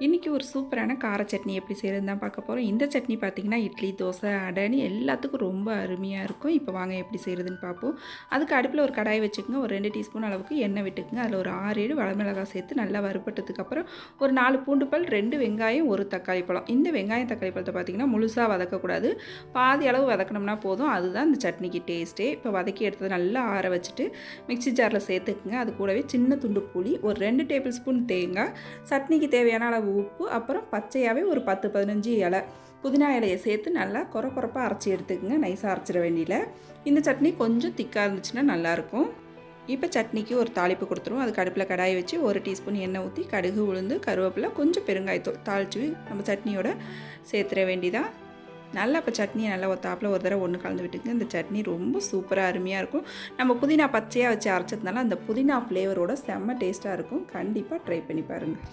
இன்றைக்கி ஒரு சூப்பரான கார சட்னி எப்படி செய்கிறதுன்னு தான் பார்க்க போகிறோம். இந்த சட்னி பார்த்திங்கன்னா இட்லி, தோசை, அடைன்னு எல்லாத்துக்கும் ரொம்ப அருமையாக இருக்கும். இப்போ வாங்க எப்படி செய்கிறதுன்னு பார்ப்போம். அதுக்கு அடுப்பில் ஒரு கடாய் வச்சுக்கோங்க. ஒரு 2 டீஸ்பூன் அளவுக்கு எண்ணெய் விட்டுக்குங்க. அதில் ஒரு 6, 7 வரமிளகாய் சேர்த்து நல்லா வறுபட்டதுக்கப்புறம் ஒரு 4 பூண்டு பல், 2 வெங்காயம், 1 தக்காளி பழம். இந்த வெங்காயம் தக்காளி பழத்தை பார்த்திங்கன்னா முழுசாக வதக்கக்கூடாது. பாதி அளவு வதக்கணும்னா போதும். அதுதான் இந்த சட்னிக்கு டேஸ்ட்டே. இப்போ வதக்கி எடுத்தது நல்லா ஆற வச்சுட்டு மிக்ஸி ஜாரில் சேர்த்துக்குங்க. அது கூடவே சின்ன துண்டு புளி, ஒரு 2 டேபிள் ஸ்பூன் தேங்காய், சட்னிக்கு தேவையான அளவு உப்பு, அப்புறம் பச்சையாகவே ஒரு 10-15 இலை புதினா இலையை சேர்த்து நல்லா கொரப்பாக அரைச்சி எடுத்துக்கோங்க. நைஸாக அரைச்சிட வேண்டியில. இந்த சட்னி கொஞ்சம் திக்காக இருந்துச்சுன்னா நல்லாயிருக்கும். இப்போ சட்னிக்கு ஒரு தாளிப்பு கொடுத்துருவோம். அதுக்கு அடுப்பில் கடாயை வச்சு 1 டீஸ்பூன் எண்ணெய் ஊற்றி கடுகு, உளுந்து, கருவேப்பிலை, கொஞ்சம் பெருங்காயத்தூள் தாளித்து நம்ம சட்னியோட சேர்த்துட வேண்டியதான். நல்லா இப்போ சட்னியை நல்லா ஒத்தாப்பில் ஒரு தடவை ஒன்று கலந்து விட்டுக்குங்க. இந்த சட்னி ரொம்ப சூப்பராக அருமையாக இருக்கும். நம்ம புதினா பச்சையாக வச்சு அரைச்சதுனால அந்த புதினா ஃப்ளேவரோட செம்ம டேஸ்ட்டாக இருக்கும். கண்டிப்பாக ட்ரை பண்ணி பாருங்கள்.